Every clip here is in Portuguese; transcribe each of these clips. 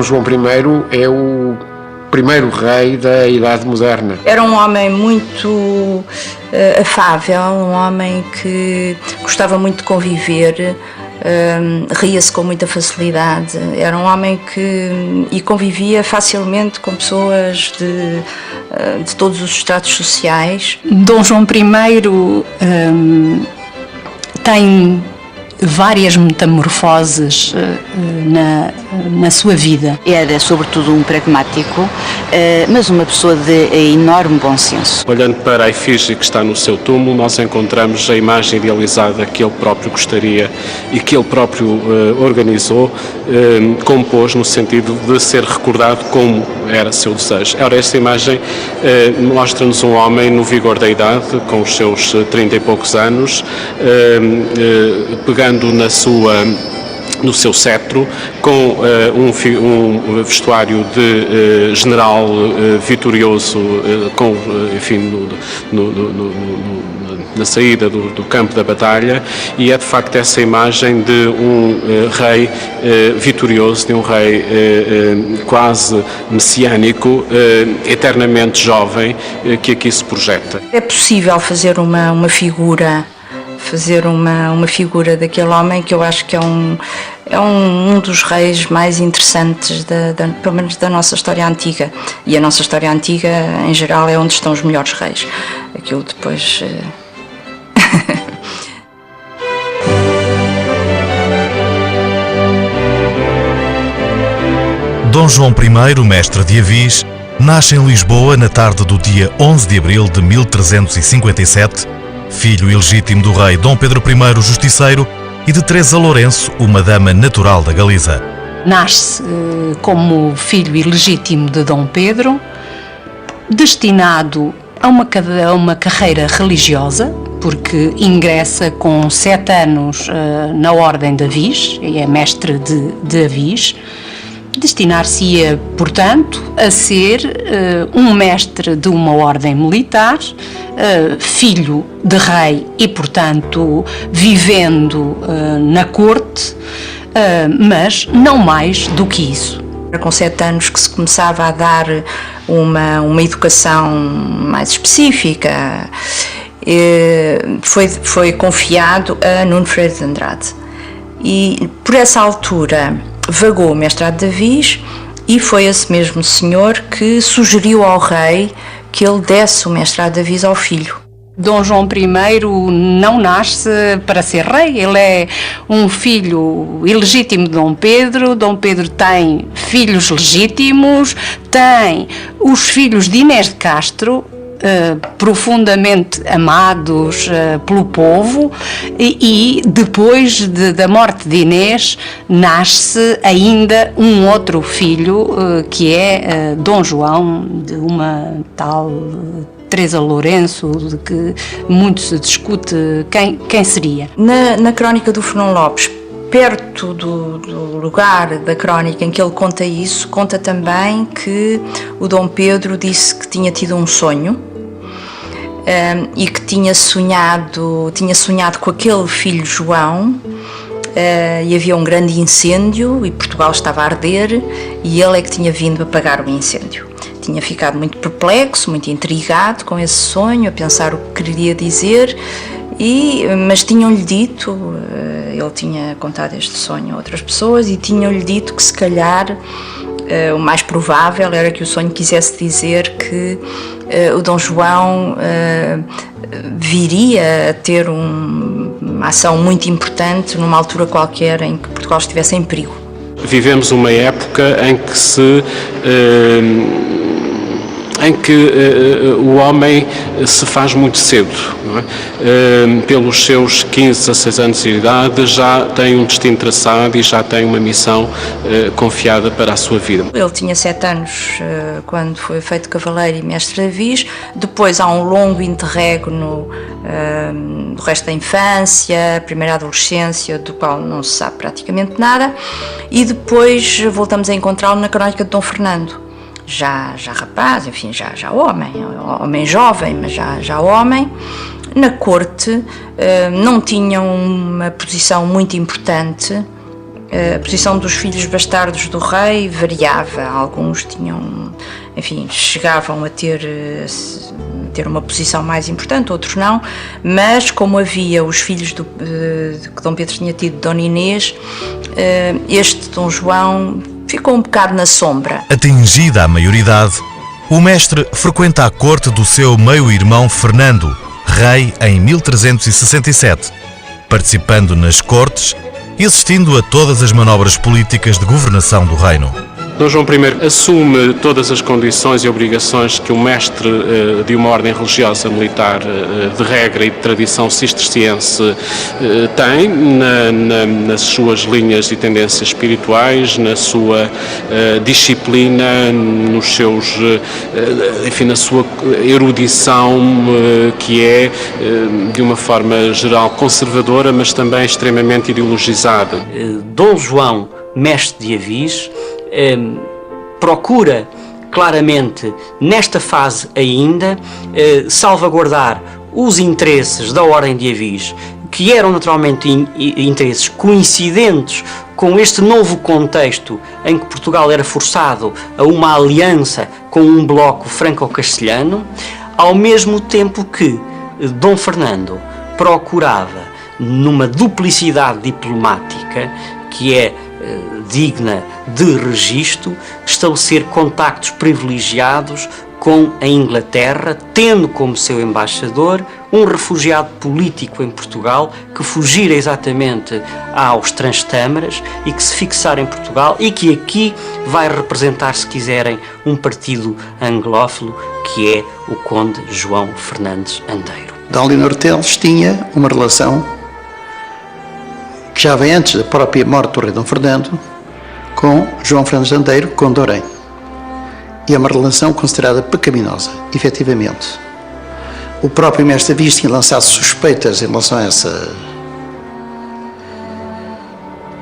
João I é o primeiro rei da Idade Moderna. Era um homem muito afável, um homem que gostava muito de conviver, ria-se com muita facilidade. Era um homem que convivia facilmente com pessoas de todos os estratos sociais. Dom João I tem várias metamorfoses na sua vida. Era sobretudo um pragmático, mas uma pessoa de enorme bom senso. Olhando para a efígie que está no seu túmulo, nós encontramos a imagem idealizada que ele próprio gostaria e que ele próprio organizou, compôs no sentido de ser recordado como era seu desejo. Ora, esta imagem mostra-nos um homem no vigor da idade, com os seus 30 e poucos anos, pegando no seu cetro, com um vestuário de general vitorioso, na saída do campo da batalha, e é de facto essa imagem de um rei vitorioso, de um rei quase messiânico, eternamente jovem, que aqui se projeta. É possível fazer uma figura daquele homem, que eu acho que é um dos reis mais interessantes, pelo menos da nossa história antiga. E a nossa história antiga, em geral, é onde estão os melhores reis. Aquilo depois... Dom João I, mestre de Avis, nasce em Lisboa na tarde do dia 11 de abril de 1357, filho ilegítimo do rei Dom Pedro I Justiceiro e de Teresa Lourenço, uma dama natural da Galiza. Nasce como filho ilegítimo de Dom Pedro, destinado a uma carreira religiosa, porque ingressa com 7 anos na Ordem de Avis, e é mestre de Avis. Destinar-se-ia, portanto, a ser um mestre de uma ordem militar, filho de rei e, portanto, vivendo na corte, mas não mais do que isso. Era com 7 anos que se começava a dar uma educação mais específica. Foi confiado a Nuno Freire de Andrade. E, por essa altura, vagou o mestrado de Avis, e foi esse mesmo senhor que sugeriu ao rei que ele desse o mestrado de Avis ao filho. Dom João I não nasce para ser rei, ele é um filho ilegítimo de Dom Pedro. Dom Pedro tem filhos legítimos, tem os filhos de Inês de Castro, profundamente amados pelo povo, e depois da morte de Inês nasce ainda um outro filho, que é Dom João, de uma tal Teresa Lourenço, de que muito se discute quem seria. Na crónica do Fernão Lopes, perto do lugar da crónica em que ele conta isso, conta também que o Dom Pedro disse que tinha tido um sonho e que tinha sonhado com aquele filho João, e havia um grande incêndio e Portugal estava a arder, e ele é que tinha vindo apagar o incêndio. Tinha ficado muito perplexo, muito intrigado com esse sonho, a pensar o que queria dizer, mas tinham-lhe dito, ele tinha contado este sonho a outras pessoas, e tinham-lhe dito que se calhar o mais provável era que o sonho quisesse dizer que o Dom João viria a ter uma ação muito importante numa altura qualquer em que Portugal estivesse em perigo. Vivemos uma época em que o homem se faz muito cedo, não é? Pelos seus 15, 16 anos de idade já tem um destino traçado e já tem uma missão confiada para a sua vida. Ele tinha 7 anos quando foi feito cavaleiro e mestre de Avis. Depois há um longo interregno do resto da infância, primeira adolescência, do qual não se sabe praticamente nada, e depois voltamos a encontrá-lo na crónica de Dom Fernando. Já rapaz, enfim, já homem jovem, mas já homem, na corte, não tinha uma posição muito importante, A posição dos filhos bastardos do rei variava. Alguns tinham, enfim, chegavam a ter uma posição mais importante, outros não, mas como havia os filhos que Dom Pedro tinha tido de Dona Inês, este Dom João ficou um bocado na sombra. Atingida a maioridade, o mestre frequenta a corte do seu meio-irmão Fernando, rei em 1367, participando nas cortes e assistindo a todas as manobras políticas de governação do reino. Dom João I assume todas as condições e obrigações que um mestre de uma ordem religiosa militar de regra e de tradição cisterciense tem nas suas linhas e tendências espirituais, na sua disciplina, nos seus, enfim, na sua erudição, que é de uma forma geral conservadora, mas também extremamente ideologizada. Dom João, mestre de Avis, procura claramente, nesta fase ainda, salvaguardar os interesses da Ordem de Avis, que eram naturalmente interesses coincidentes com este novo contexto em que Portugal era forçado a uma aliança com um bloco franco-castelhano, ao mesmo tempo que Dom Fernando procurava, numa duplicidade diplomática que é digna de registro, estabelecer contactos privilegiados com a Inglaterra, tendo como seu embaixador um refugiado político em Portugal que fugira exatamente aos transtâmaras e que se fixar em Portugal e que aqui vai representar, se quiserem, um partido anglófilo, que é o Conde João Fernandes Andeiro. Dom Leonor Teles tinha uma relação que já vem antes da própria morte do rei Dom Fernando, com João Fernandes Andeiro, Conde de Orém. E é uma relação considerada pecaminosa, efetivamente. O próprio mestre Avis tinha lançado suspeitas em relação a essa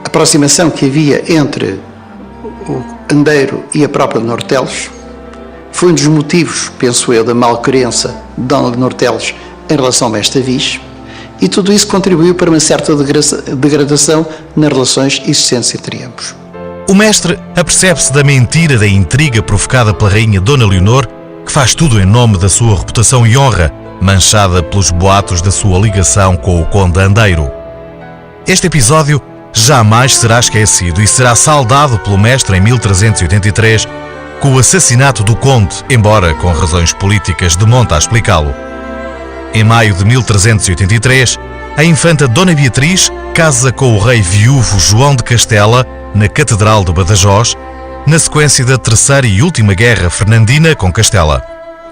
aproximação que havia entre o Andeiro e a própria Leonor Teles. Foi um dos motivos, penso eu, da malquerença de Dom Leonor Teles em relação ao mestre Avis. E tudo isso contribuiu para uma certa degradação nas relações existentes entre ambos. O mestre apercebe-se da mentira da intriga provocada pela rainha Dona Leonor, que faz tudo em nome da sua reputação e honra, manchada pelos boatos da sua ligação com o Conde Andeiro. Este episódio jamais será esquecido e será saudado pelo mestre em 1383 com o assassinato do Conde, embora com razões políticas de monta a explicá-lo. Em maio de 1383, a infanta Dona Beatriz casa com o rei viúvo João de Castela na Catedral de Badajoz, na sequência da terceira e última guerra fernandina com Castela.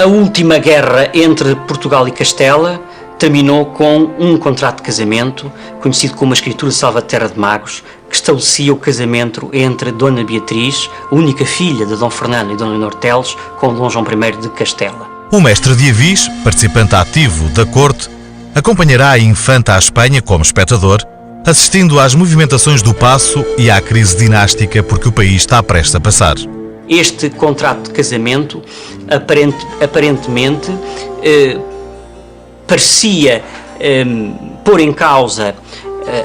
A última guerra entre Portugal e Castela terminou com um contrato de casamento, conhecido como a Escritura de Salvaterra de Magos, que estabelecia o casamento entre Dona Beatriz, única filha de Dom Fernando e Dona Leonor Teles, com Dom João I de Castela. O mestre de Avis, participante ativo da corte, acompanhará a infanta à Espanha como espectador, assistindo às movimentações do paço e à crise dinástica por que o país está prestes a passar. Este contrato de casamento, aparentemente, parecia pôr em causa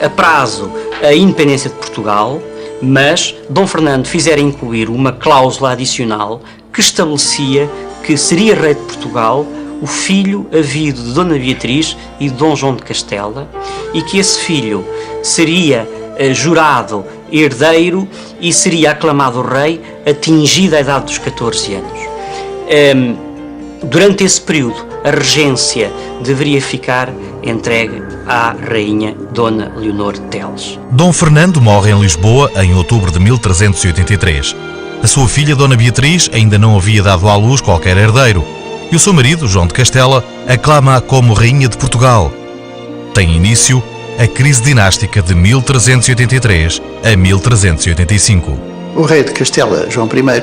a prazo a independência de Portugal, mas Dom Fernando fizera incluir uma cláusula adicional que estabelecia que seria rei de Portugal o filho havido de Dona Beatriz e de Dom João de Castela, e que esse filho seria jurado herdeiro e seria aclamado rei atingida a idade dos 14 anos. Durante esse período, a regência deveria ficar entregue à rainha Dona Leonor Teles. Dom Fernando morre em Lisboa em outubro de 1383. A sua filha Dona Beatriz ainda não havia dado à luz qualquer herdeiro, e o seu marido, João de Castela, aclama-a como rainha de Portugal. Tem início a crise dinástica de 1383 a 1385. O rei de Castela, João I,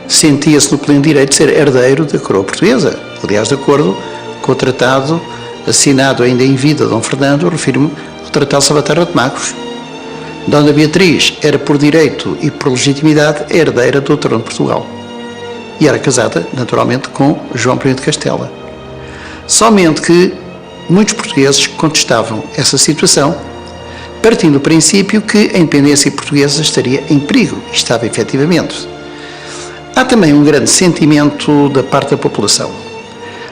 sentia-se no pleno direito de ser herdeiro da coroa portuguesa. Aliás, de acordo com o tratado assinado ainda em vida de Dom Fernando, refiro-me ao Tratado de Salvaterra de Magos. Dona Beatriz era por direito e por legitimidade herdeira do trono de Portugal. E era casada, naturalmente, com João I de Castela. Somente que muitos portugueses contestavam essa situação, partindo do princípio que a independência portuguesa estaria em perigo, e estava efetivamente. Há também um grande sentimento da parte da população.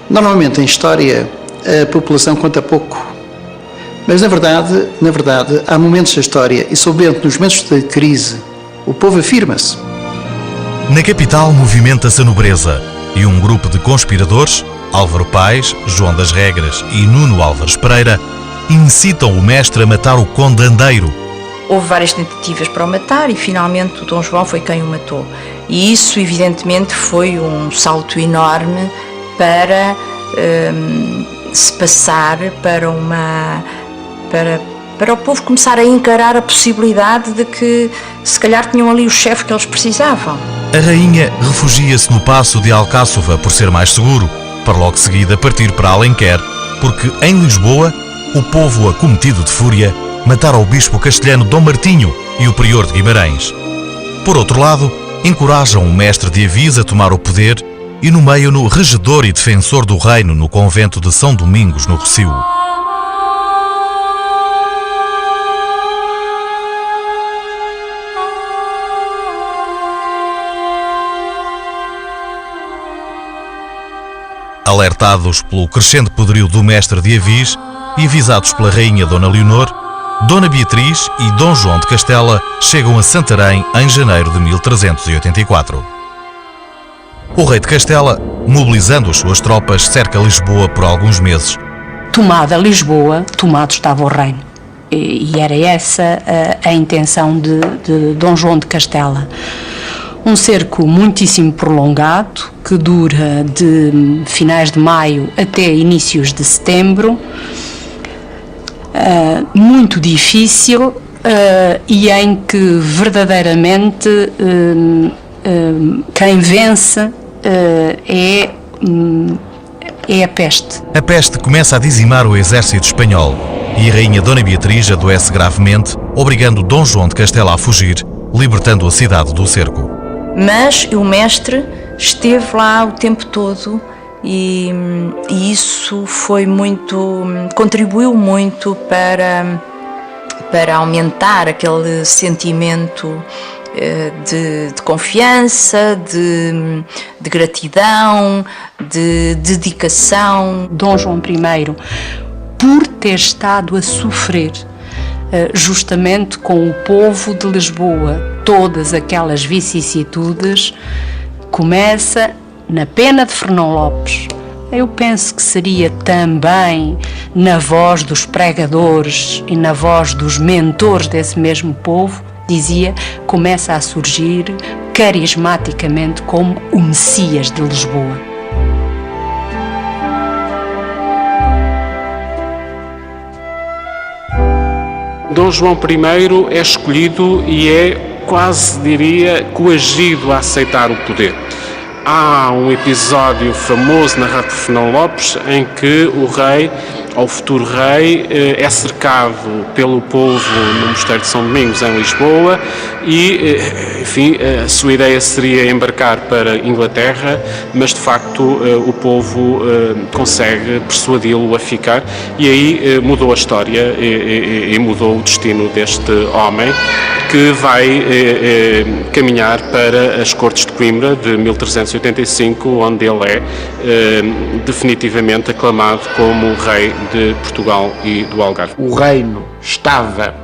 Normalmente em história a população conta pouco, mas na verdade há momentos da história, e sobretudo nos momentos de crise, o povo afirma-se. Na capital movimenta-se a nobreza e um grupo de conspiradores, Álvaro Paes, João das Regras e Nuno Álvares Pereira, incitam o mestre a matar o conde Andeiro. Houve várias tentativas para o matar e finalmente o Dom João foi quem o matou. E isso evidentemente foi um salto enorme para se passar para o povo começar a encarar a possibilidade de que se calhar tinham ali o chefe que eles precisavam. A rainha refugia-se no Paço de Alcáçova por ser mais seguro, para logo seguida partir para Alenquer, porque em Lisboa o povo, acometido de fúria, matara o bispo castelhano Dom Martinho e o prior de Guimarães. Por outro lado, encorajam o mestre de Avis a tomar o poder e nomeiam-no regedor e defensor do reino no convento de São Domingos, no Rossio. Alertados pelo crescente poderio do mestre de Avis e avisados pela rainha Dona Leonor, Dona Beatriz e Dom João de Castela chegam a Santarém em janeiro de 1384. O rei de Castela, mobilizando as suas tropas, cerca Lisboa por alguns meses. Tomada Lisboa, tomado estava o reino. E era essa a intenção de Dom João de Castela. Um cerco muitíssimo prolongado, que dura de finais de maio até inícios de setembro, muito difícil e em que verdadeiramente quem vence é a peste. A peste começa a dizimar o exército espanhol e a rainha Dona Beatriz adoece gravemente, obrigando Dom João de Castela a fugir, libertando a cidade do cerco. Mas o mestre esteve lá o tempo todo e isso contribuiu muito para aumentar aquele sentimento de confiança, de gratidão, de dedicação. Dom João I, por ter estado a sofrer justamente com o povo de Lisboa todas aquelas vicissitudes, começa na pena de Fernão Lopes. Eu penso que seria também na voz dos pregadores e na voz dos mentores desse mesmo povo, dizia, começa a surgir carismaticamente como o Messias de Lisboa. Dom João I é escolhido e é, quase diria, coagido a aceitar o poder. Há um episódio famoso narrado por Fernão Lopes em que o rei, ou o futuro rei, é cercado pelo povo no Mosteiro de São Domingos, em Lisboa, e, enfim, a sua ideia seria embarcar para Inglaterra, mas de facto o povo consegue persuadi-lo a ficar, e aí mudou a história e mudou o destino deste homem, que vai caminhar para as Cortes de Coimbra de 1385, onde ele é definitivamente aclamado como rei de Portugal e do Algarve. O reino estava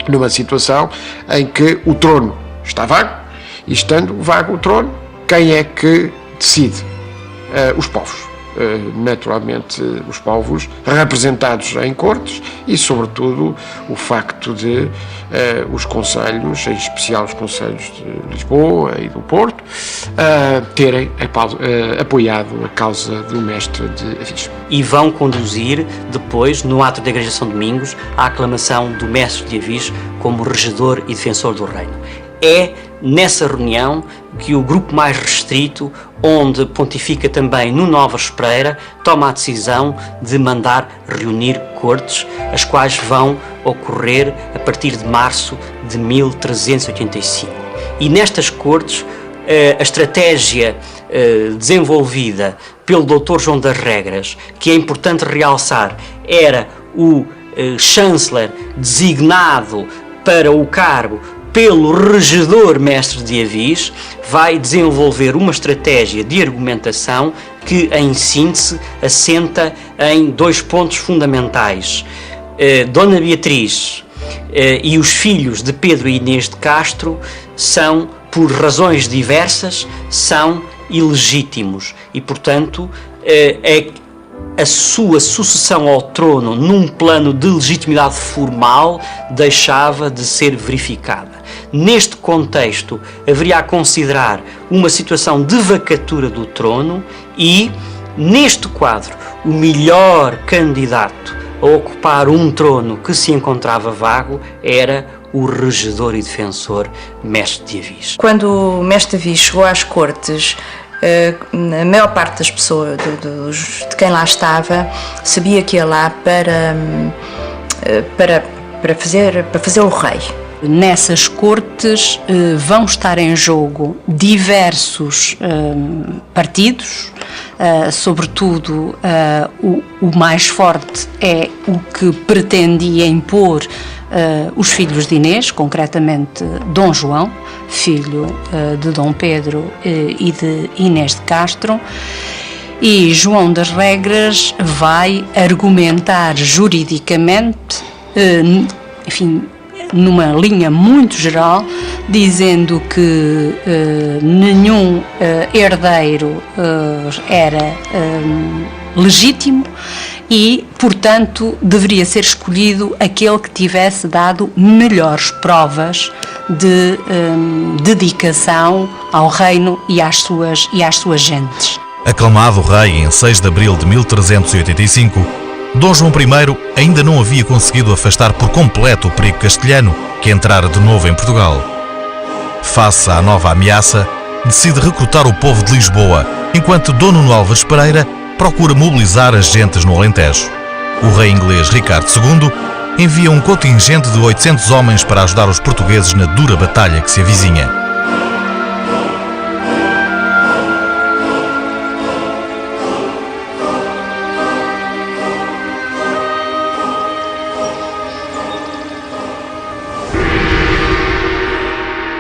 numa situação em que o trono está vago, e estando vago o trono, quem é que decide? Os povos. Naturalmente os povos representados em cortes e sobretudo o facto de os concelhos, em especial os concelhos de Lisboa e do Porto, terem apoiado a causa do mestre de Avis. E vão conduzir depois, no ato da Igreja de São Domingos, a aclamação do mestre de Avis como regedor e defensor do reino. É nessa reunião que o grupo mais restrito, onde pontifica também Nuno Álvares Pereira, toma a decisão de mandar reunir cortes, as quais vão ocorrer a partir de março de 1385. E nestas cortes, a estratégia desenvolvida pelo Dr. João das Regras, que é importante realçar, era o chanceler designado para o cargo pelo regedor mestre de Avis, vai desenvolver uma estratégia de argumentação que, em síntese, assenta em 2 pontos fundamentais. Dona Beatriz e os filhos de Pedro e Inês de Castro são, por razões diversas, são ilegítimos e, portanto, a sua sucessão ao trono num plano de legitimidade formal deixava de ser verificada. Neste contexto, haveria a considerar uma situação de vacatura do trono e, neste quadro, o melhor candidato a ocupar um trono que se encontrava vago era o regedor e defensor mestre de Avis. Quando o mestre de Avis chegou às cortes, a maior parte das pessoas, de quem lá estava, sabia que ia lá para fazer o rei. Nessas cortes vão estar em jogo diversos partidos, sobretudo o mais forte é o que pretendia impor os filhos de Inês, concretamente Dom João, filho de Dom Pedro e de Inês de Castro, e João das Regras vai argumentar juridicamente, enfim, numa linha muito geral, dizendo que nenhum herdeiro era legítimo e, portanto, deveria ser escolhido aquele que tivesse dado melhores provas de dedicação ao reino e às suas gentes. Aclamado rei em 6 de abril de 1385, Dom João I ainda não havia conseguido afastar por completo o perigo castelhano que entrara de novo em Portugal. Face à nova ameaça, decide recrutar o povo de Lisboa, enquanto Dom Nuno Álvares Pereira procura mobilizar as gentes no Alentejo. O rei inglês Ricardo II envia um contingente de 800 homens para ajudar os portugueses na dura batalha que se avizinha.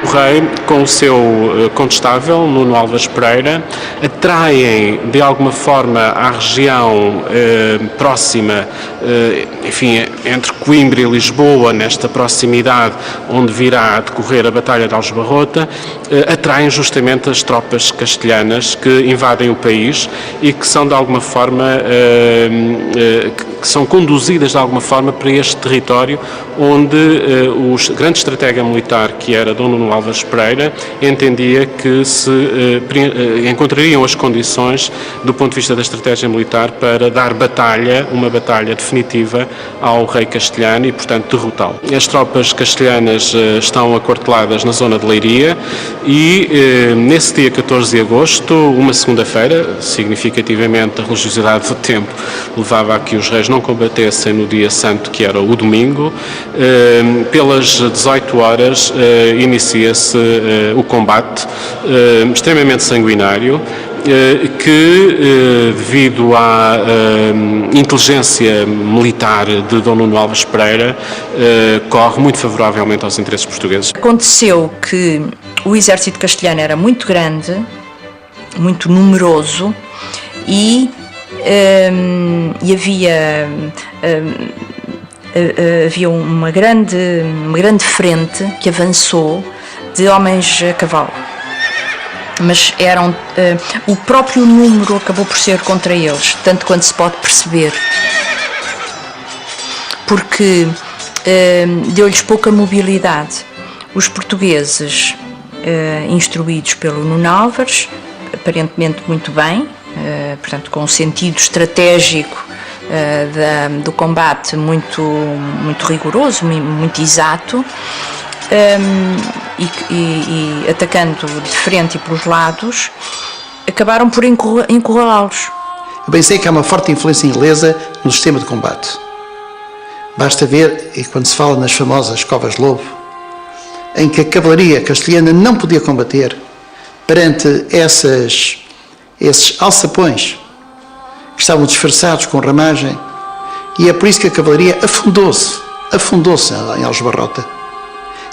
O rei, com o seu condestável, Nuno Álvares Pereira, atraem de alguma forma à região próxima, enfim, entre Coimbra e Lisboa, nesta proximidade onde virá a decorrer a Batalha de Aljubarrota, atraem justamente as tropas castelhanas que invadem o país e que são de alguma forma, que são conduzidas de alguma forma para este território onde o grande estratega militar, que era Dom Nuno Álvares Pereira, entendia que se encontrariam as condições do ponto de vista da estratégia militar para dar uma batalha definitiva ao rei castelhano e, portanto, derrotá-lo. As tropas castelhanas estão aquarteladas na zona de Leiria e nesse dia 14 de agosto, uma segunda-feira, significativamente a religiosidade do tempo levava a que os reis não combatessem no dia santo, que era o domingo, pelas 18 horas inicia-se o combate extremamente sanguinário, que devido à inteligência militar de Dom Nuno Álvares Pereira corre muito favoravelmente aos interesses portugueses. Aconteceu que o exército castelhano era muito grande, muito numeroso e havia uma grande frente que avançou de homens a cavalo, mas eram o próprio número acabou por ser contra eles, tanto quanto se pode perceber, porque deu-lhes pouca mobilidade. Os portugueses, instruídos pelo Nuno Álvares, aparentemente muito bem, portanto com um sentido estratégico do combate muito rigoroso, muito exato, e atacando de frente e pelos lados, acabaram por encurralá-los. Eu bem sei que há uma forte influência inglesa no sistema de combate. Basta ver, e quando se fala nas famosas Covas Lobo, em que a cavalaria castelhana não podia combater perante esses alçapões que estavam disfarçados com ramagem E é por isso que a cavalaria afundou-se em Aljubarrota.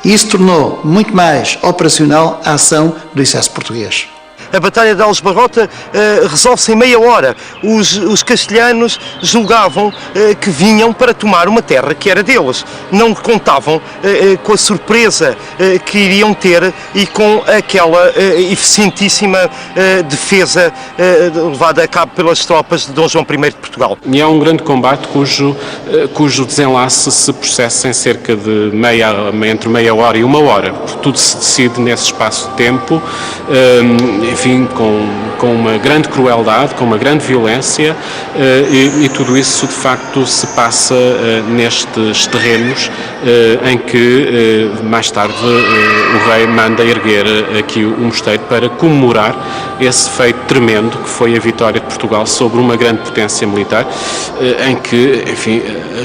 E isso tornou muito mais operacional a ação do exército português. A Batalha de Aljubarrota resolve-se em meia hora. Os castelhanos julgavam que vinham para tomar uma terra que era deles. Não contavam com a surpresa que iriam ter e com aquela eficientíssima defesa levada a cabo pelas tropas de Dom João I de Portugal. E é um grande combate cujo desenlace se processa em cerca de entre meia hora e uma hora. Tudo se decide nesse espaço de tempo, enfim, com uma grande crueldade, com uma grande violência, e tudo isso de facto se passa nestes terrenos em que mais tarde o rei manda erguer aqui o mosteiro para comemorar esse feito tremendo que foi a vitória de Portugal sobre uma grande potência militar, em que, enfim, a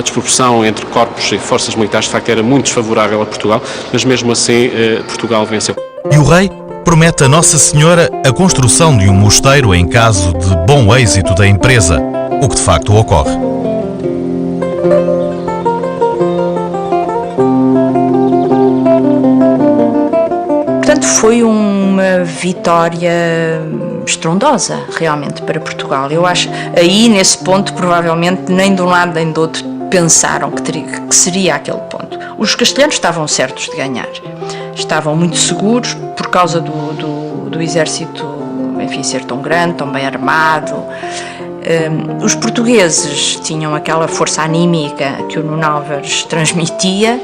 desproporção entre corpos e forças militares de facto era muito desfavorável a Portugal, mas mesmo assim Portugal venceu. E o rei promete a Nossa Senhora a construção de um mosteiro em caso de bom êxito da empresa, o que de facto ocorre. Portanto, foi uma vitória estrondosa, realmente, para Portugal. Eu acho, aí, nesse ponto, provavelmente, nem de um lado nem do outro pensaram que seria aquele ponto. Os castelhanos estavam certos de ganhar. Estavam muito seguros por causa do exército, enfim, ser tão grande, tão bem armado. Os portugueses tinham aquela força anímica que o Nuno Álvares transmitia,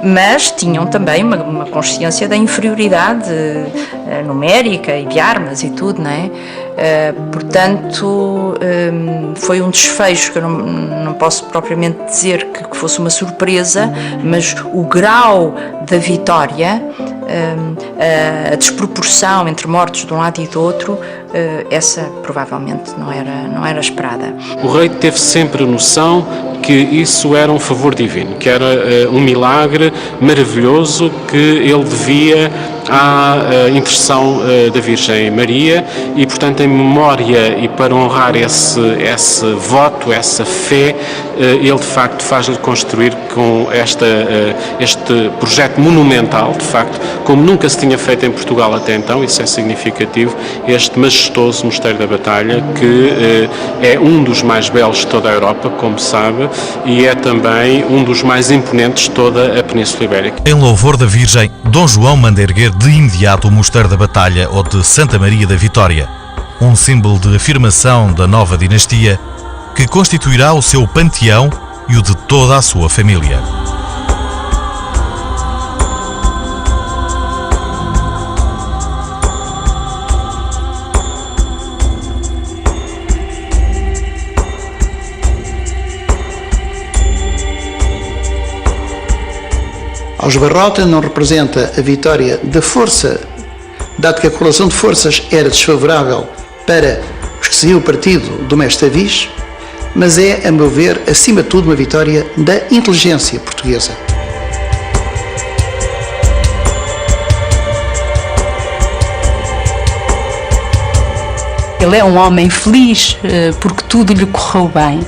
mas tinham também uma consciência da inferioridade numérica e de armas e tudo, não é? Portanto, foi um desfecho que eu não posso propriamente dizer que fosse uma surpresa, mas o grau da vitória, a desproporção entre mortos de um lado e do outro, essa provavelmente não era esperada. O rei teve sempre noção que isso era um favor divino, que era um milagre maravilhoso que ele devia à intercessão da Virgem Maria e, portanto, em memória e para honrar esse voto, essa fé, ele de facto faz-lhe construir com este projeto monumental, de facto, como nunca se tinha feito em Portugal até então, isso é significativo, este majestoso Mosteiro da Batalha, que é um dos mais belos de toda a Europa, como sabe, e é também um dos mais imponentes de toda a Península Ibérica. Em louvor da Virgem, Dom João manda erguer de imediato o Mosteiro da Batalha ou de Santa Maria da Vitória, um símbolo de afirmação da nova dinastia que constituirá o seu panteão e o de toda a sua família. Aljubarrota não representa a vitória da força, dado que a correlação de forças era desfavorável para os que seguiam o partido do mestre Tavis, mas é, a meu ver, acima de tudo, uma vitória da inteligência portuguesa. Ele é um homem feliz porque tudo lhe correu bem.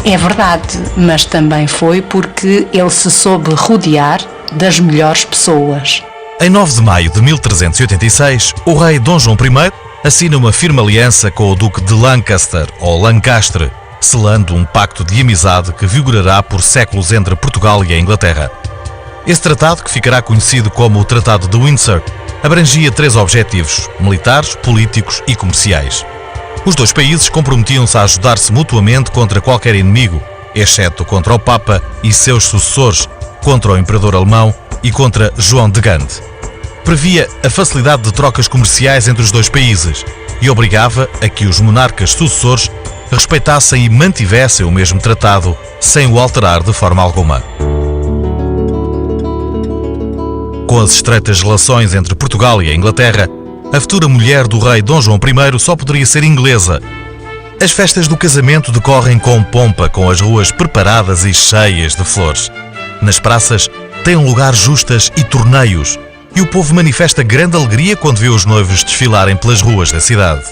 É verdade, mas também foi porque ele se soube rodear das melhores pessoas. Em 9 de maio de 1386, o rei Dom João I assina uma firme aliança com o Duque de Lancaster, ou Lancastre, selando um pacto de amizade que vigorará por séculos entre Portugal e a Inglaterra. Esse tratado, que ficará conhecido como o Tratado de Windsor, abrangia 3 objetivos: militares, políticos e comerciais. Os 2 países comprometiam-se a ajudar-se mutuamente contra qualquer inimigo, exceto contra o Papa e seus sucessores, contra o Imperador Alemão e contra João de Gand. Previa a facilidade de trocas comerciais entre os 2 países e obrigava a que os monarcas sucessores respeitassem e mantivessem o mesmo tratado, sem o alterar de forma alguma. Com as estreitas relações entre Portugal e a Inglaterra, a futura mulher do rei Dom João I só poderia ser inglesa. As festas do casamento decorrem com pompa, com as ruas preparadas e cheias de flores. Nas praças têm lugar justas e torneios, e o povo manifesta grande alegria quando vê os noivos desfilarem pelas ruas da cidade.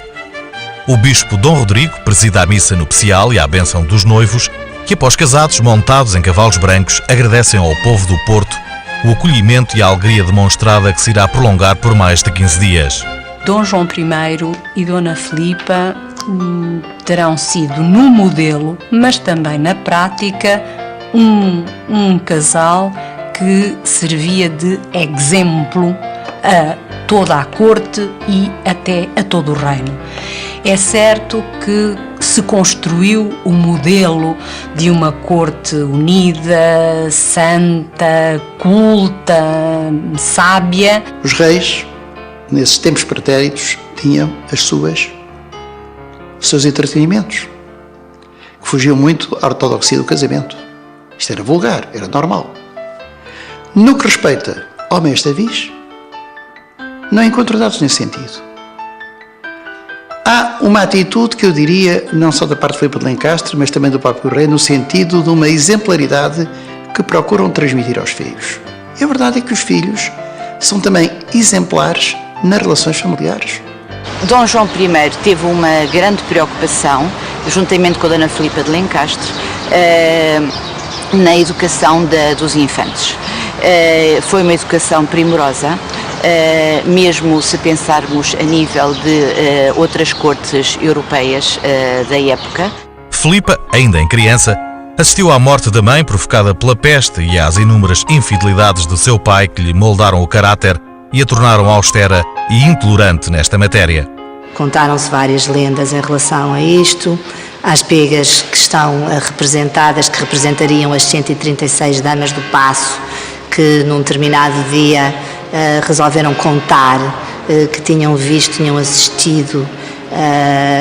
o bispo Dom Rodrigo presida a missa nupcial e à bênção dos noivos, que após casados montados em cavalos brancos agradecem ao povo do Porto o acolhimento e a alegria demonstrada que se irá prolongar por mais de 15 dias. Dom João I e Dona Filipa terão sido no modelo, mas também na prática, um casal que servia de exemplo a toda a corte e até a todo o reino. É certo que se construiu o modelo de uma corte unida, santa, culta, sábia. Os reis, nesses tempos pretéritos, tinham os seus entretenimentos, que fugiam muito à ortodoxia do casamento. Isto era vulgar, era normal. No que respeita ao mestre Davis, não encontro dados nesse sentido. Há uma atitude que eu diria, não só da parte de Filipe de Lencastre, mas também do próprio rei, no sentido de uma exemplaridade que procuram transmitir aos filhos. E a verdade é que os filhos são também exemplares nas relações familiares. Dom João I teve uma grande preocupação, juntamente com a Dona Filipa de Lencastre, na educação dos infantes. Foi uma educação primorosa, mesmo se pensarmos a nível de outras cortes europeias da época. Filipa, ainda em criança, assistiu à morte da mãe provocada pela peste e às inúmeras infidelidades do seu pai que lhe moldaram o caráter e a tornaram austera e intolerante nesta matéria. Contaram-se várias lendas em relação a isto, às pegas que estão representadas, que representariam as 136 damas do Paço, que num determinado dia resolveram contar que tinham visto, tinham assistido,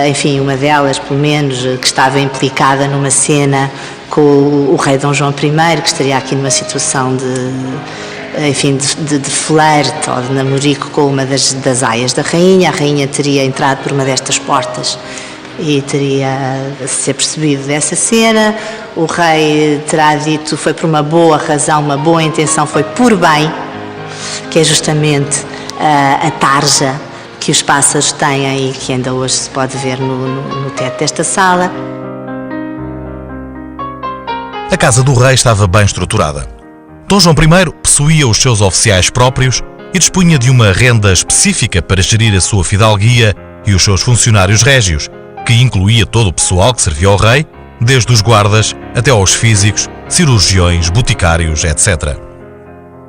enfim, uma delas pelo menos, que estava implicada numa cena com o rei Dom João I, que estaria aqui numa situação de flerte ou de namorico com uma das aias da rainha. A rainha teria entrado por uma destas portas e teria se apercebido dessa cena. O rei terá dito, foi por uma boa razão, uma boa intenção, foi por bem, que é justamente a tarja que os pássaros têm e que ainda hoje se pode ver no teto desta sala. A casa do rei estava bem estruturada. Dom João I possuía os seus oficiais próprios e dispunha de uma renda específica para gerir a sua fidalguia e os seus funcionários régios, que incluía todo o pessoal que servia ao rei, desde os guardas até aos físicos, cirurgiões, boticários, etc.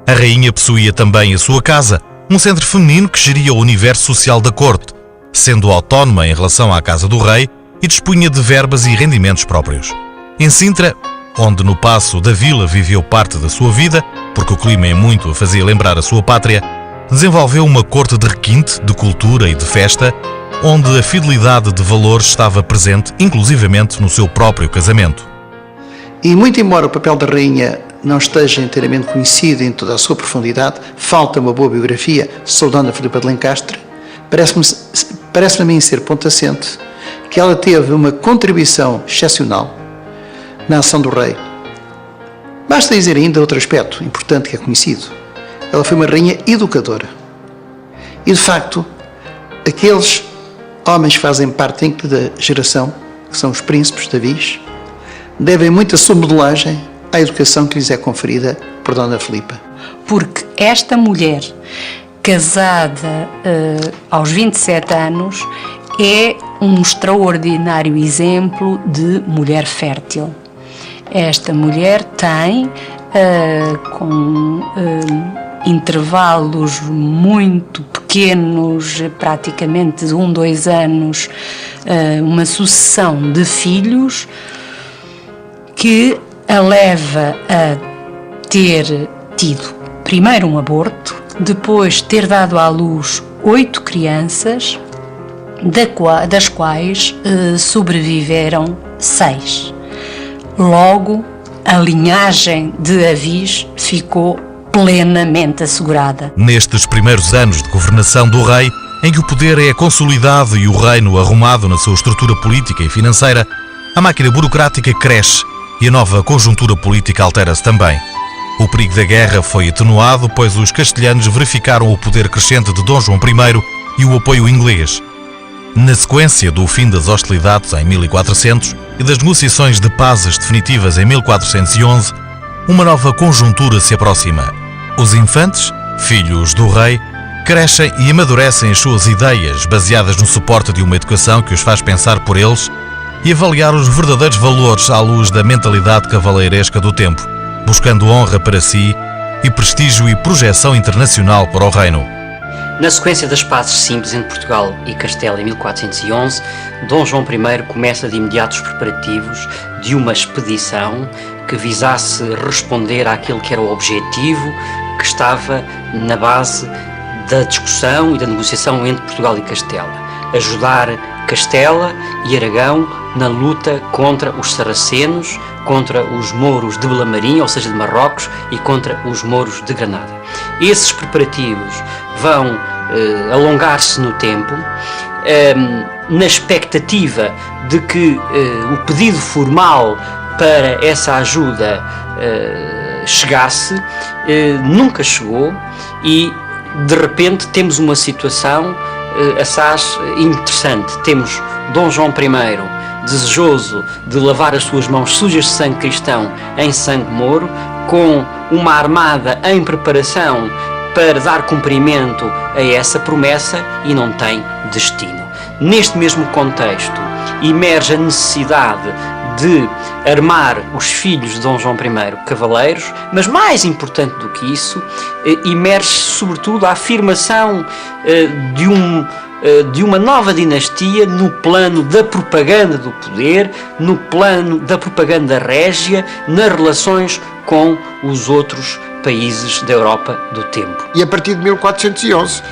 A rainha possuía também a sua casa, um centro feminino que geria o universo social da corte, sendo autónoma em relação à casa do rei e dispunha de verbas e rendimentos próprios. Em Sintra, onde no Paço da Vila viveu parte da sua vida, porque o clima em muito a fazia lembrar a sua pátria, desenvolveu uma corte de requinte, de cultura e de festa, onde a fidelidade de valores estava presente inclusivamente no seu próprio casamento. E muito embora o papel da rainha não esteja inteiramente conhecido em toda a sua profundidade, falta uma boa biografia sobre Dona Filipa de Lencastre, parece-me a mim ser ponto assente que ela teve uma contribuição excepcional na ação do rei. Basta dizer ainda outro aspecto importante que é conhecido. Ela foi uma rainha educadora. E, de facto, aqueles homens que fazem parte da geração, que são os príncipes Davis, devem muita sua modelagem à educação que lhes é conferida por Dona Filipa. Porque esta mulher, casada aos 27 anos, é um extraordinário exemplo de mulher fértil. Esta mulher tem, com intervalos muito pequenos, praticamente de 2 anos, uma sucessão de filhos que a leva a ter tido primeiro um aborto, depois ter dado à luz 8 crianças, das quais sobreviveram 6. Logo, a linhagem de Davis ficou plenamente assegurada. Nestes primeiros anos de governação do rei, em que o poder é consolidado e o reino arrumado na sua estrutura política e financeira, a máquina burocrática cresce e a nova conjuntura política altera-se também. O perigo da guerra foi atenuado, pois os castelhanos verificaram o poder crescente de Dom João I e o apoio inglês. Na sequência do fim das hostilidades em 1400 e das negociações de pazes definitivas em 1411, uma nova conjuntura se aproxima. Os infantes, filhos do rei, crescem e amadurecem as suas ideias, baseadas no suporte de uma educação que os faz pensar por eles e avaliar os verdadeiros valores à luz da mentalidade cavaleiresca do tempo, buscando honra para si e prestígio e projeção internacional para o reino. Na sequência das pazes simples entre Portugal e Castela em 1411, Dom João I começa de imediato os preparativos de uma expedição que visasse responder àquele que era o objetivo que estava na base da discussão e da negociação entre Portugal e Castela: ajudar Castela e Aragão na luta contra os saracenos, contra os mouros de Belamarim, ou seja, de Marrocos, e contra os mouros de Granada. Esses preparativos vão alongar-se no tempo, na expectativa de que o pedido formal para essa ajuda chegasse. Nunca chegou e, de repente, temos uma situação assaz interessante. Temos Dom João I desejoso de lavar as suas mãos sujas de sangue cristão em sangue mouro, com uma armada em preparação para dar cumprimento a essa promessa, e não tem destino. Neste mesmo contexto, emerge a necessidade de armar os filhos de Dom João I cavaleiros, mas mais importante do que isso, emerge sobretudo a afirmação de uma nova dinastia no plano da propaganda do poder, no plano da propaganda régia, nas relações com os outros países da Europa do tempo. E a partir de 1411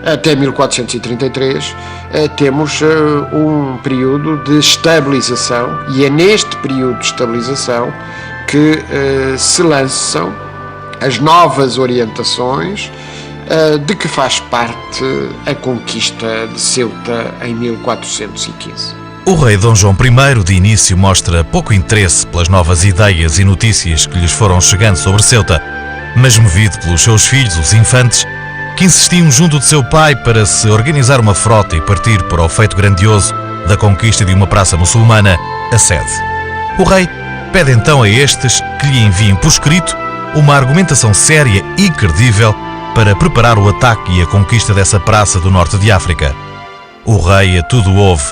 até 1433 temos um período de estabilização, e é neste período de estabilização que se lançam as novas orientações de que faz parte a conquista de Ceuta em 1415. O rei Dom João I, de início, mostra pouco interesse pelas novas ideias e notícias que lhes foram chegando sobre Ceuta, mas movido pelos seus filhos, os infantes, que insistiam junto de seu pai para se organizar uma frota e partir para o feito grandioso da conquista de uma praça muçulmana, acede. O rei pede então a estes que lhe enviem por escrito uma argumentação séria e credível para preparar o ataque e a conquista dessa praça do norte de África. O rei a tudo ouve,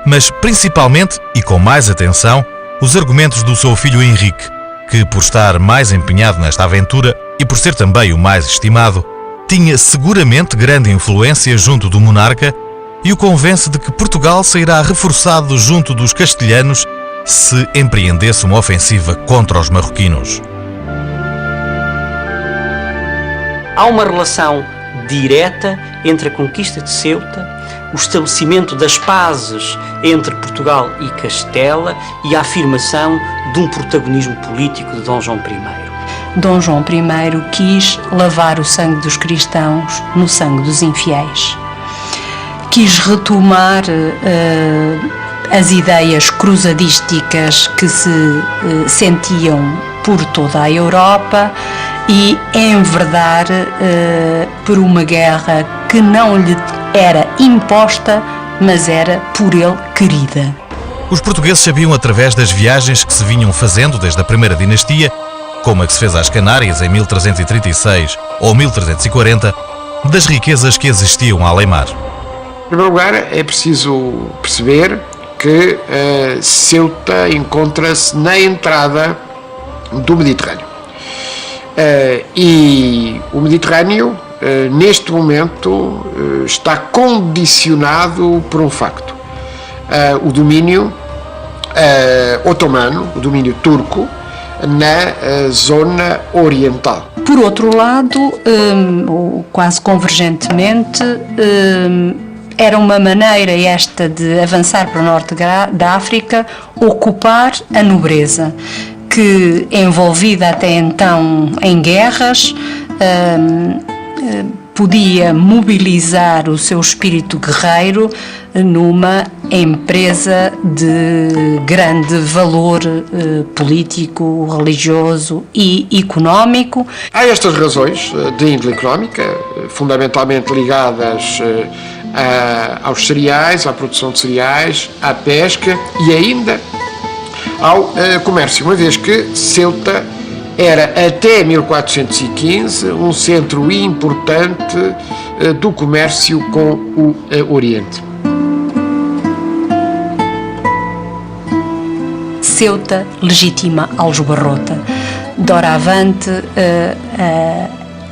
mas principalmente, e com mais atenção, os argumentos do seu filho Henrique, que, por estar mais empenhado nesta aventura e por ser também o mais estimado, tinha seguramente grande influência junto do monarca e o convence de que Portugal sairá reforçado junto dos castelhanos se empreendesse uma ofensiva contra os marroquinos. Há uma relação direta entre a conquista de Ceuta, o estabelecimento das pazes entre Portugal e Castela e a afirmação de um protagonismo político de Dom João I. Dom João I quis lavar o sangue dos cristãos no sangue dos infiéis. Quis retomar as ideias cruzadísticas que se sentiam por toda a Europa e enverdar por uma guerra que não lhe era imposta, mas era por ele querida. Os portugueses sabiam, através das viagens que se vinham fazendo desde a primeira dinastia, como a que se fez às Canárias em 1336 ou 1340, das riquezas que existiam além-mar. Em primeiro lugar, é preciso perceber que Ceuta encontra-se na entrada do Mediterrâneo. E o Mediterrâneo, neste momento, está condicionado por um facto: o domínio otomano, o domínio turco, na zona oriental. Por outro lado, quase convergentemente, era uma maneira esta de avançar para o norte da África, ocupar a nobreza, que, envolvida até então em guerras, podia mobilizar o seu espírito guerreiro numa empresa de grande valor político, religioso e económico. Há estas razões de índole económica, fundamentalmente ligadas aos cereais, à produção de cereais, à pesca e ainda ao comércio, uma vez que Ceuta era até 1415 um centro importante do comércio com o Oriente. Ceuta legitima Aljubarrota. Doravante,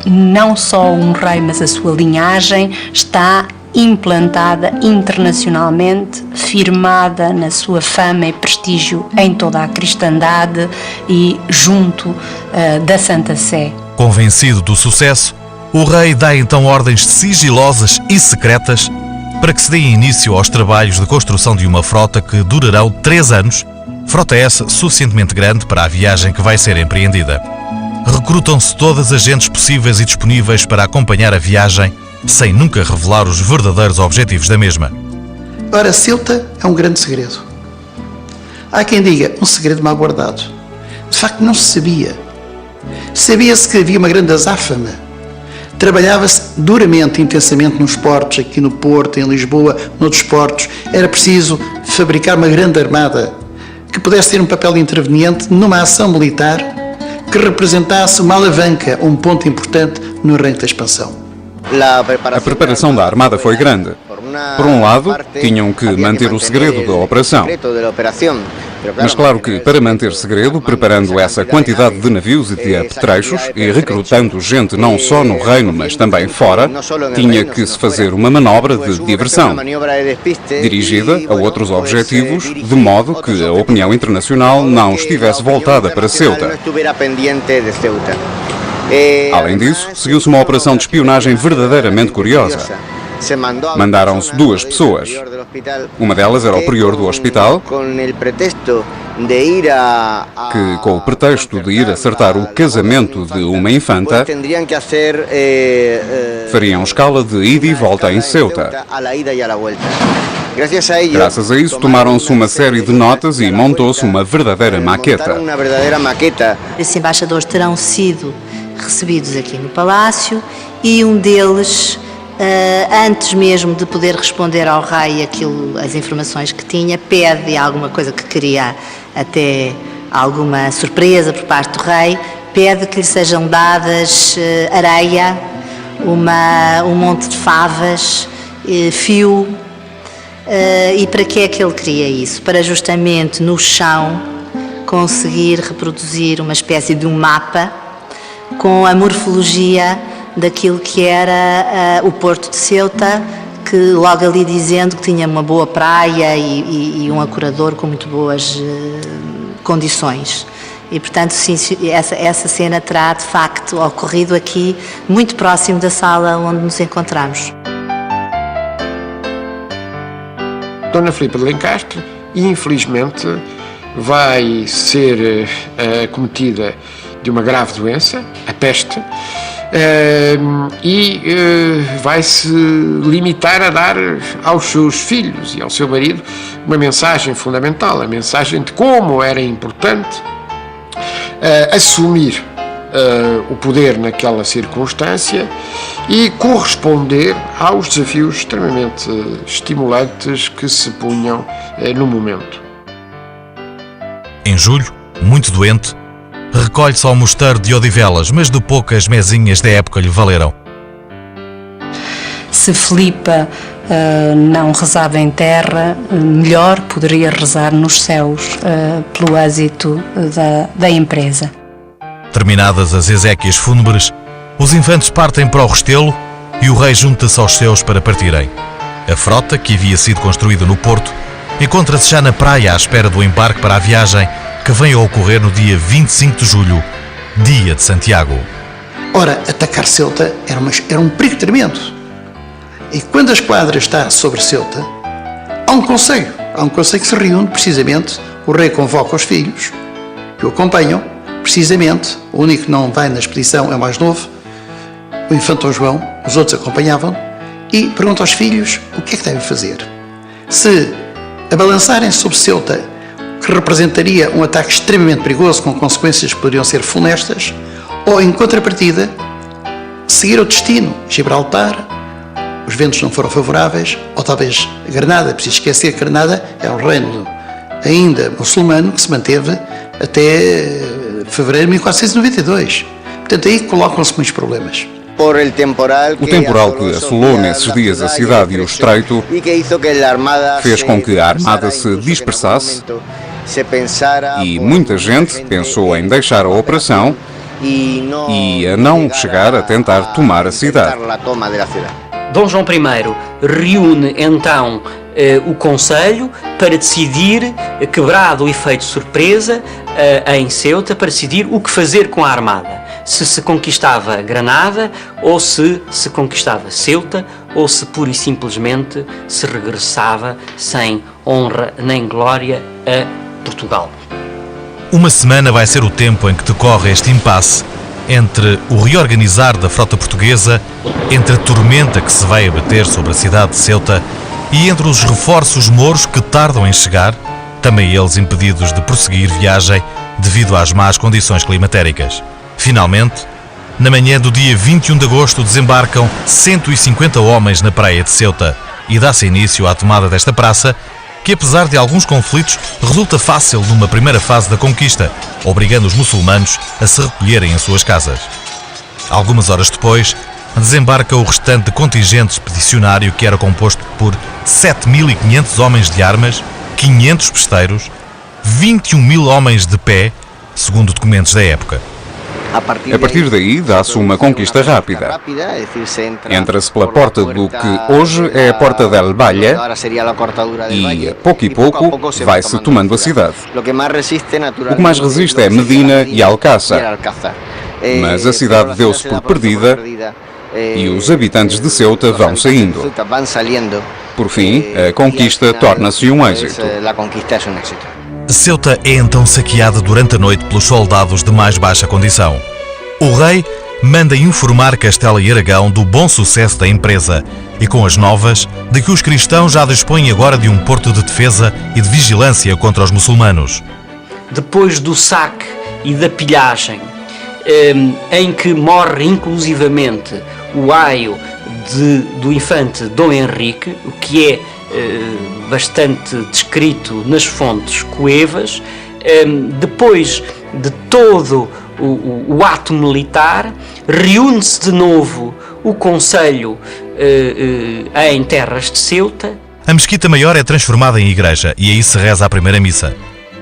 não só um rei, mas a sua linhagem está implantada internacionalmente, firmada na sua fama e prestígio em toda a cristandade e junto da Santa Sé. Convencido do sucesso, o rei dá então ordens sigilosas e secretas para que se dê início aos trabalhos de construção de uma frota que durarão 3 anos, frota essa suficientemente grande para a viagem que vai ser empreendida. Recrutam-se todas as gentes possíveis e disponíveis para acompanhar a viagem, sem nunca revelar os verdadeiros objetivos da mesma. Ora, Ceuta é um grande segredo. Há quem diga um segredo mal guardado. De facto, não se sabia. Sabia-se que havia uma grande azáfama. Trabalhava-se duramente, intensamente nos portos, aqui no Porto, em Lisboa, noutros portos. Era preciso fabricar uma grande armada que pudesse ter um papel interveniente numa ação militar que representasse uma alavanca, um ponto importante no arranque da expansão. A preparação da armada foi grande. Por um lado, tinham que manter o segredo da operação. Mas claro que, para manter segredo, preparando essa quantidade de navios e de apetrechos e recrutando gente não só no reino, mas também fora, tinha que se fazer uma manobra de diversão, dirigida a outros objetivos, de modo que a opinião internacional não estivesse voltada para Ceuta. Além disso, seguiu-se uma operação de espionagem verdadeiramente curiosa. Mandaram-se 2 pessoas. Uma delas era o prior do hospital, que, com o pretexto de ir acertar o casamento de uma infanta, fariam escala de ida e volta em Ceuta. Graças a isso, tomaram-se uma série de notas e montou-se uma verdadeira maqueta. Esses embaixadores terão sido recebidos aqui no Palácio e um deles, antes mesmo de poder responder ao rei as informações que tinha, pede alguma coisa que queria, até alguma surpresa por parte do rei, pede que lhe sejam dadas areia, um monte de favas, fio. E para que é que ele queria isso? Para justamente no chão conseguir reproduzir uma espécie de um mapa com a morfologia daquilo que era o Porto de Ceuta, que logo ali dizendo que tinha uma boa praia e um acorador com muito boas condições. E, portanto, sim, essa cena terá, de facto, ocorrido aqui, muito próximo da sala onde nos encontramos. Dona Filipa de Lencastre, infelizmente, vai ser acometida de uma grave doença, a peste, e vai-se limitar a dar aos seus filhos e ao seu marido uma mensagem fundamental, a mensagem de como era importante assumir o poder naquela circunstância e corresponder aos desafios extremamente estimulantes que se punham no momento. Em julho, muito doente, recolhe-se ao mosteiro de Odivelas, mas de poucas mesinhas da época lhe valeram. Se Filipa não rezava em terra, melhor poderia rezar nos céus pelo êxito da empresa. Terminadas as exéquias fúnebres, os infantes partem para o Restelo e o rei junta-se aos seus para partirem. A frota, que havia sido construída no Porto, encontra-se já na praia à espera do embarque para a viagem que vem a ocorrer no dia 25 de julho, dia de Santiago. Ora, atacar Ceuta era um perigo tremendo. E quando a esquadra está sobre Ceuta, há um conselho que se reúne precisamente, o rei convoca os filhos que o acompanham, precisamente, o único que não vai na expedição é o mais novo, o infante Dom João, os outros acompanhavam, e pergunta aos filhos o que é que devem fazer. Se abalançarem sobre Ceuta, que representaria um ataque extremamente perigoso, com consequências que poderiam ser funestas, ou, em contrapartida, seguir o destino, Gibraltar, os ventos não foram favoráveis, ou talvez Granada, preciso esquecer que Granada é um reino ainda muçulmano que se manteve até fevereiro de 1492. Portanto, aí colocam-se muitos problemas. O temporal que assolou nesses dias a cidade e o estreito fez com que a armada se dispersasse e muita gente pensou em deixar a operação e a não chegar a tentar tomar a cidade. Dom João I reúne então o Conselho para decidir, quebrado o efeito surpresa em Ceuta, para decidir o que fazer com a armada. Se conquistava Granada, ou se conquistava Ceuta, ou se pura e simplesmente se regressava sem honra nem glória a Portugal. Uma semana vai ser o tempo em que decorre este impasse entre o reorganizar da frota portuguesa, entre a tormenta que se vai abater sobre a cidade de Ceuta e entre os reforços mouros que tardam em chegar, também eles impedidos de prosseguir viagem devido às más condições climatéricas. Finalmente, na manhã do dia 21 de agosto desembarcam 150 homens na praia de Ceuta e dá-se início à tomada desta praça, que apesar de alguns conflitos resulta fácil numa primeira fase da conquista, obrigando os muçulmanos a se recolherem em suas casas. Algumas horas depois, desembarca o restante contingente expedicionário que era composto por 7.500 homens de armas, 500 pesteiros, 21.000 homens de pé, segundo documentos da época. A partir daí dá-se uma conquista rápida. Entra-se pela porta do que hoje é a Porta del Valle e, pouco vai-se tomando a cidade. O que mais resiste é Medina e Alcácer, mas a cidade deu-se por perdida e os habitantes de Ceuta vão saindo. Por fim, a conquista torna-se um êxito. Ceuta é então saqueada durante a noite pelos soldados de mais baixa condição. O rei manda informar Castela e Aragão do bom sucesso da empresa e com as novas de que os cristãos já dispõem agora de um porto de defesa e de vigilância contra os muçulmanos. Depois do saque e da pilhagem, em que morre inclusivamente o aio do infante Dom Henrique, o que é bastante descrito nas fontes coevas, depois de todo o ato militar, reúne-se de novo o Conselho em terras de Ceuta. A Mesquita Maior é transformada em igreja e aí se reza a primeira missa.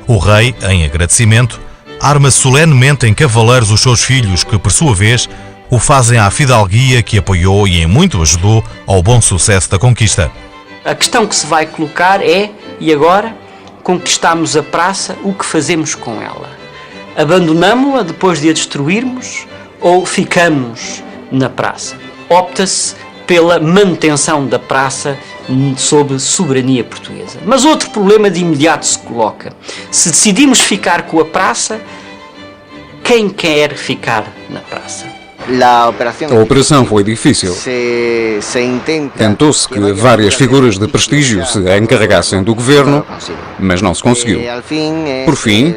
O rei, em agradecimento, arma solenemente em cavaleiros os seus filhos que, por sua vez, o fazem à fidalguia que apoiou e em muito ajudou ao bom sucesso da conquista. A questão que se vai colocar é, e agora? Conquistamos a praça, o que fazemos com ela? Abandonamo-la depois de a destruirmos ou ficamos na praça? Opta-se pela manutenção da praça sob soberania portuguesa. Mas outro problema de imediato se coloca. Se decidimos ficar com a praça, quem quer ficar na praça? A operação foi difícil. Tentou-se que várias figuras de prestígio se encarregassem do governo, mas não se conseguiu. Por fim,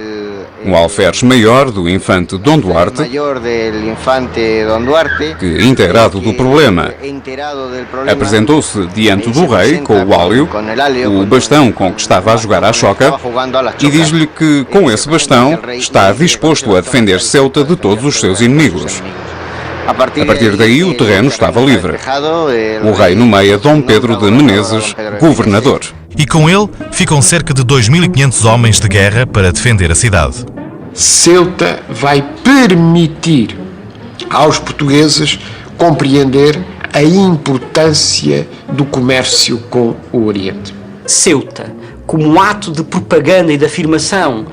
o alferes maior do infante Dom Duarte, que, inteirado do problema, apresentou-se diante do rei com o álio, o bastão com que estava a jogar à choca, e diz-lhe que, com esse bastão, está disposto a defender Ceuta de todos os seus inimigos. A partir daí, o terreno estava livre. O rei nomeia Dom Pedro de Menezes governador. E com ele ficam cerca de 2.500 homens de guerra para defender a cidade. Ceuta vai permitir aos portugueses compreender a importância do comércio com o Oriente. Ceuta, como ato de propaganda e de afirmação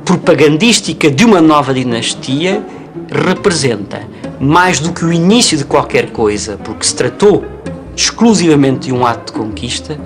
propagandística de uma nova dinastia, representa, mais do que o início de qualquer coisa, porque se tratou exclusivamente de um ato de conquista,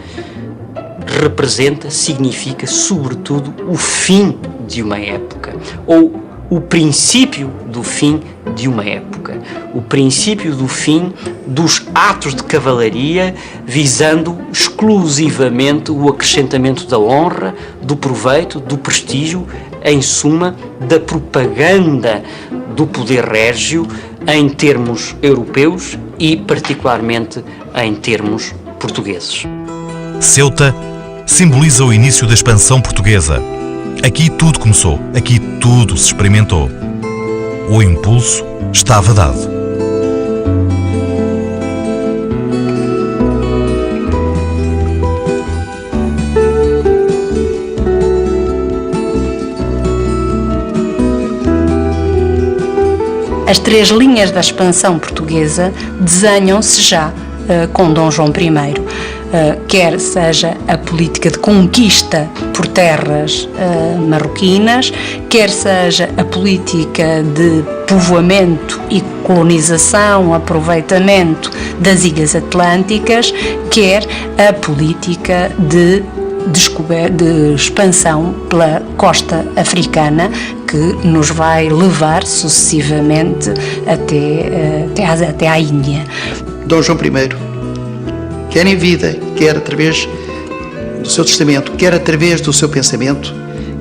significa, sobretudo, o fim de uma época, ou o princípio do fim de uma época, o princípio do fim dos atos de cavalaria visando exclusivamente o acrescentamento da honra, do proveito, do prestígio, em suma, da propaganda do poder régio em termos europeus e particularmente em termos portugueses. Ceuta simboliza o início da expansão portuguesa. Aqui tudo começou, aqui tudo se experimentou. O impulso estava dado. As três linhas da expansão portuguesa desenham-se já com Dom João I. Quer seja a política de conquista por terras marroquinas, quer seja a política de povoamento e colonização, aproveitamento das ilhas atlânticas, quer a política de expansão pela costa africana, que nos vai levar sucessivamente até à Índia. Dom João I, quer em vida, quer através do seu testamento, quer através do seu pensamento,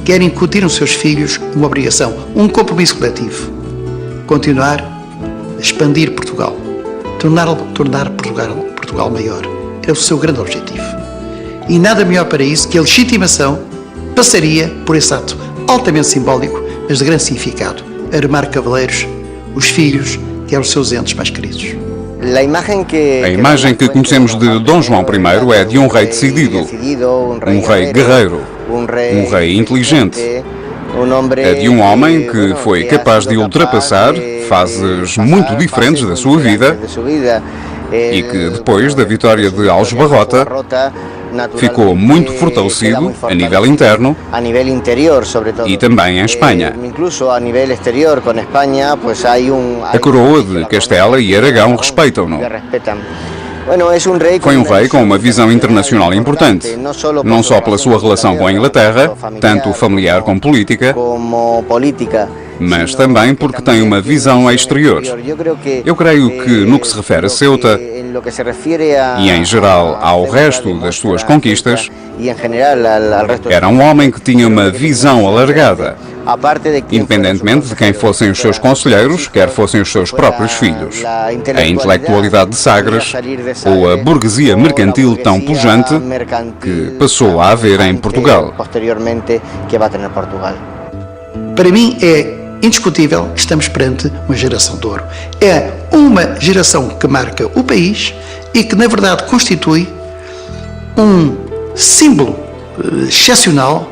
quer incutir nos seus filhos uma obrigação, um compromisso coletivo: continuar a expandir Portugal, tornar Portugal maior. É o seu grande objetivo. E nada melhor para isso que a legitimação passaria por esse ato altamente simbólico, mas de grande significado: armar cavaleiros, os filhos, que eram os seus entes mais queridos. A imagem que conhecemos de Dom João I é de um rei decidido, um rei guerreiro, um rei inteligente. É de um homem que foi capaz de ultrapassar fases muito diferentes da sua vida e que, depois da vitória de Aljubarrota, ficou muito fortalecido a nível interno e também em Espanha. A coroa de Castela e Aragão respeitam-no. Foi um rei com uma visão internacional importante, não só pela sua relação com a Inglaterra, tanto familiar como política, mas também porque tem uma visão exterior. Eu creio que, no que se refere a Ceuta, e em geral ao resto das suas conquistas, era um homem que tinha uma visão alargada, independentemente de quem fossem os seus conselheiros, quer fossem os seus próprios filhos. A intelectualidade de Sagres ou a burguesia mercantil tão pujante que passou a haver em Portugal. Para mim é indiscutível que estamos perante uma geração de ouro. É uma geração que marca o país e que, na verdade, constitui um símbolo excepcional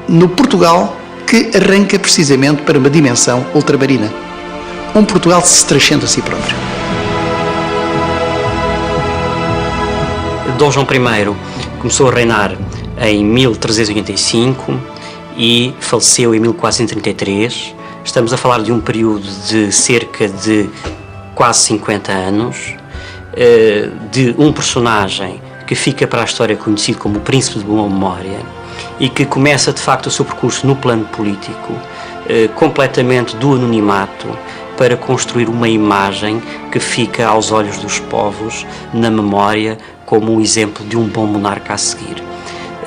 no Portugal que arranca precisamente para uma dimensão ultramarina. Um Portugal que se transcende a si próprio. Dom João I começou a reinar em 1385 e faleceu em 1433. Estamos a falar de um período de cerca de quase 50 anos, de um personagem que fica para a história conhecido como o Príncipe de Boa Memória e que começa de facto o seu percurso no plano político, completamente do anonimato, para construir uma imagem que fica aos olhos dos povos na memória como um exemplo de um bom monarca a seguir.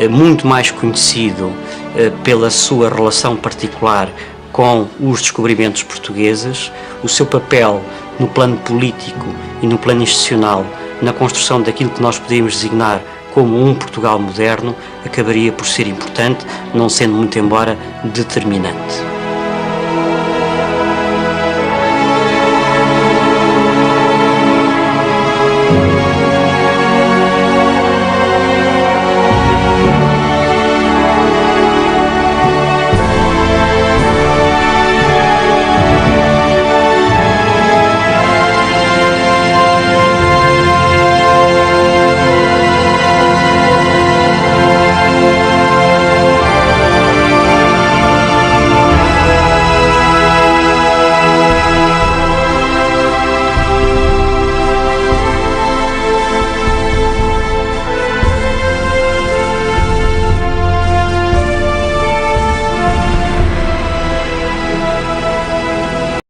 Muito mais conhecido pela sua relação particular com os descobrimentos portugueses, o seu papel no plano político e no plano institucional na construção daquilo que nós podemos designar como um Portugal moderno acabaria por ser importante, não sendo muito embora determinante.